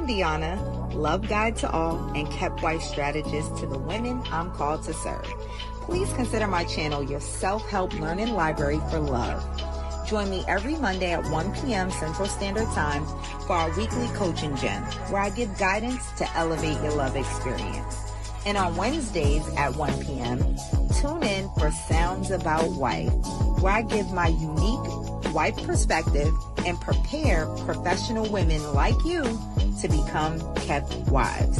Deonna, love guide to all and kept wife strategist to the women I'm called to serve. Please consider my channel your self-help learning library for love. Join me every Monday at 1 p.m. Central Standard Time for our weekly coaching gem, where I give guidance to elevate your love experience. And on Wednesdays at 1 p.m., tune in for Sounds About Wife, where I give my unique wife perspective and prepare professional women like you to become kept wives.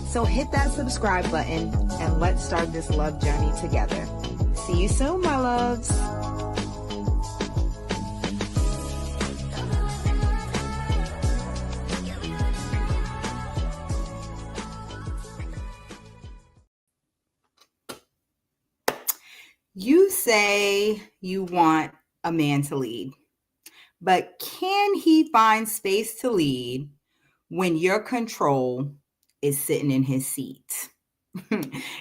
So hit that subscribe button and let's start this love journey together. See you soon, my loves. You say you want a man to lead, but can he find space to lead when your control is sitting in his seat?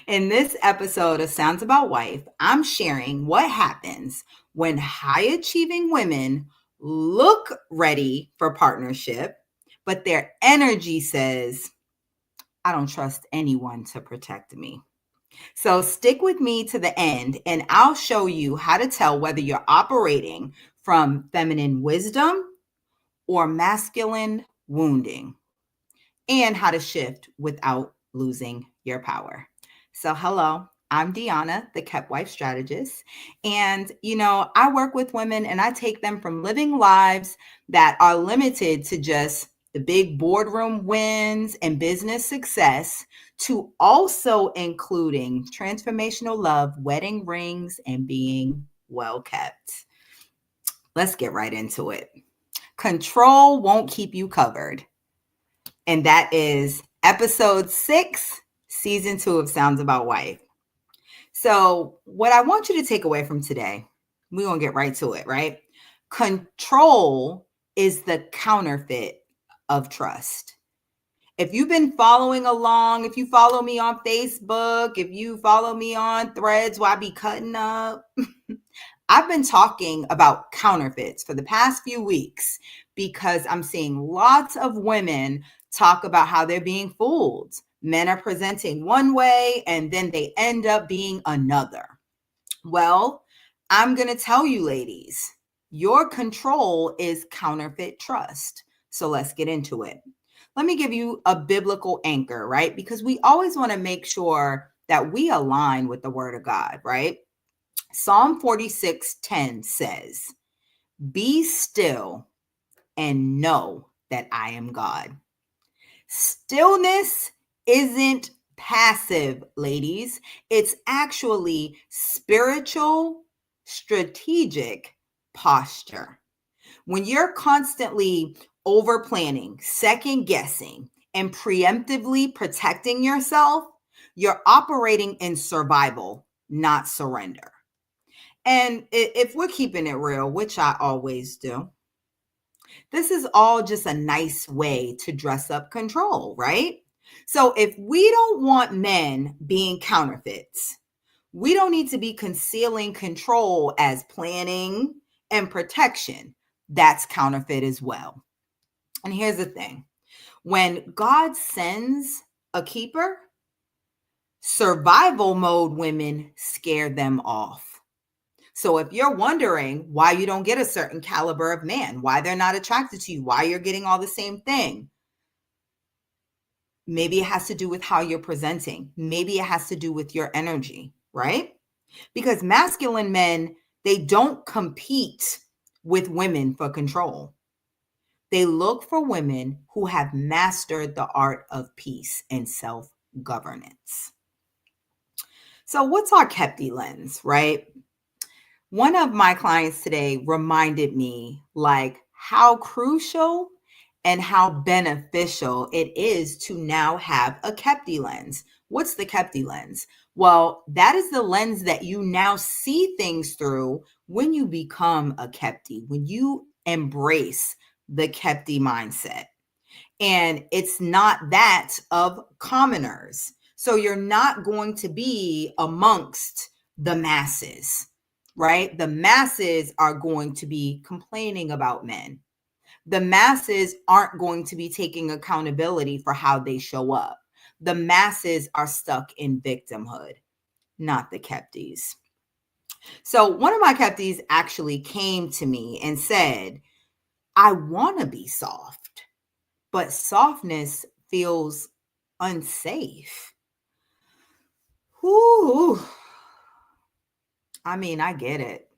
In this episode of Sounds About Wife, I'm sharing what happens when high-achieving women look ready for partnership, but their energy says, I don't trust anyone to protect me. So stick with me to the end, and I'll show you how to tell whether you're operating from feminine wisdom or masculine wounding, and how to shift without losing your power. So hello, I'm Deonna, the Kept Wife Strategist. And, I work with women and I take them from living lives that are limited to just the big boardroom wins and business success to also including transformational love, wedding rings, and being well kept. Let's get right into it. Control won't keep you covered. And that is episode 6, season 2 of Sounds About Wife. So what I want you to take away from today, we're going to get right to it, right? Control is the counterfeit of trust. If you've been following along, if you follow me on Facebook, if you follow me on Threads where I be cutting up, I've been talking about counterfeits for the past few weeks because I'm seeing lots of women talk about how they're being fooled. Men are presenting one way and then they end up being another. Well, I'm going to tell you, ladies, your control is counterfeit trust. So let's get into it. Let me give you a biblical anchor, right? Because we always want to make sure that we align with the word of God, right? Psalm 46:10 says, "Be still and know that I am God." Stillness isn't passive, ladies. It's actually spiritual, strategic posture. When you're constantly over planning, second guessing, and preemptively protecting yourself, you're operating in survival, not surrender. And if we're keeping it real, which I always do, this is all just a nice way to dress up control, right? So if we don't want men being counterfeits, we don't need to be concealing control as planning and protection. That's counterfeit as well. And here's the thing. When God sends a keeper, survival mode women scare them off. So if you're wondering why you don't get a certain caliber of man, why they're not attracted to you, why you're getting all the same thing, maybe it has to do with how you're presenting. Maybe it has to do with your energy, right? Because masculine men, they don't compete with women for control. They look for women who have mastered the art of peace and self-governance. So what's our Kepti lens, right? One of my clients today reminded me how crucial and how beneficial it is to now have a Kepti lens. What's the Kepti lens? Well, that is the lens that you now see things through when you become a Kepti, when you embrace the Kepti mindset. And it's not that of commoners. So you're not going to be amongst the masses, right? The masses are going to be complaining about men. The masses aren't going to be taking accountability for how they show up. The masses are stuck in victimhood, not the Kepties. So one of my Kepties actually came to me and said, I want to be soft, but softness feels unsafe. Whew. I mean, I get it.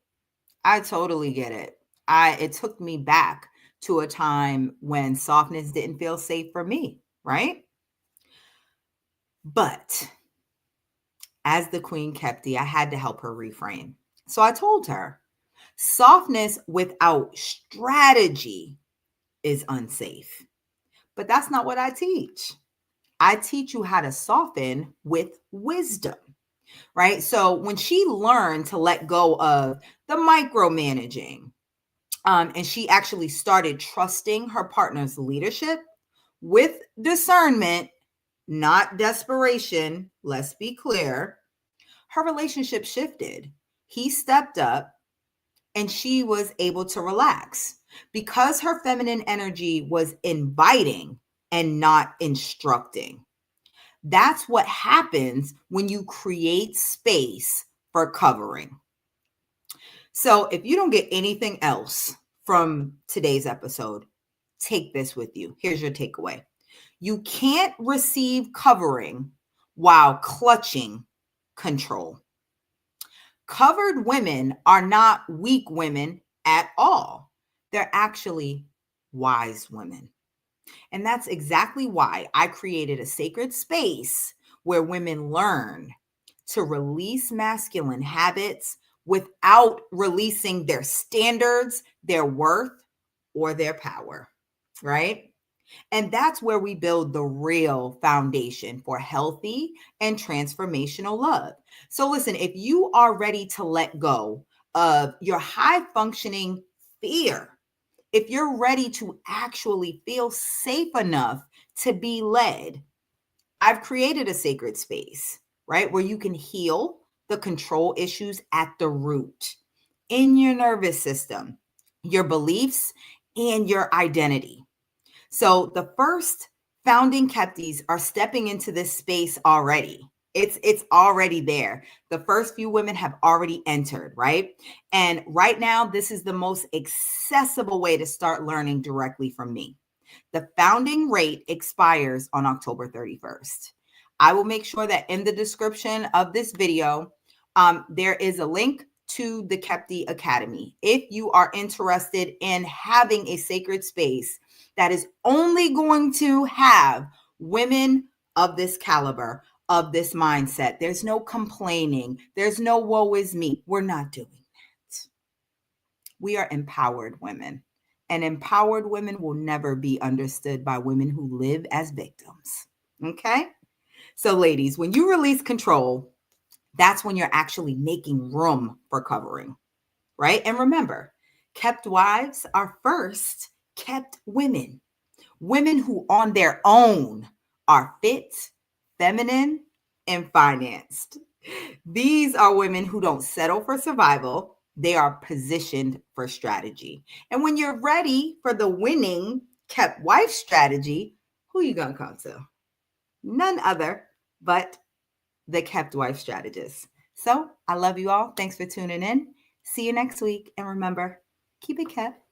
I totally get it. It took me back to a time when softness didn't feel safe for me, right? But as the Queen Kepti, I had to help her reframe. So I told her, softness without strategy is unsafe. But that's not what I teach. I teach you how to soften with wisdom, right? So when she learned to let go of the micromanaging, and she actually started trusting her partner's leadership with discernment, not desperation, let's be clear, her relationship shifted. He stepped up and she was able to relax because her feminine energy was inviting and not instructing. That's what happens when you create space for covering. So if you don't get anything else from today's episode, take this with you. Here's your takeaway. You can't receive covering while clutching control. Covered women are not weak women at all. They're actually wise women. And that's exactly why I created a sacred space where women learn to release masculine habits without releasing their standards, their worth, or their power, right? And that's where we build the real foundation for healthy and transformational love. So listen, if you are ready to let go of your high functioning fear, if you're ready to actually feel safe enough to be led, I've created a sacred space, right? Where you can heal the control issues at the root in your nervous system, your beliefs, and your identity. So the first founding Kepties are stepping into this space already. It's already there. The first few women have already entered, right? And right now, this is the most accessible way to start learning directly from me. The founding rate expires on October 31st. I will make sure that in the description of this video, there is a link to the Kepti Academy. If you are interested in having a sacred space that is only going to have women of this caliber, of this mindset, there's no complaining, there's no woe is me. We're not doing that. We are empowered women. And empowered women will never be understood by women who live as victims. Okay? So, ladies, when you release control, that's when you're actually making room for covering, right? And remember, kept wives are first kept women, women who on their own are fit, feminine, and financed. These are women who don't settle for survival. They are positioned for strategy. And when you're ready for the winning kept wife strategy, who are you going to come to? None other but the Kept Wife Strategist. So I love you all. Thanks for tuning in. See you next week. And remember, keep it kept.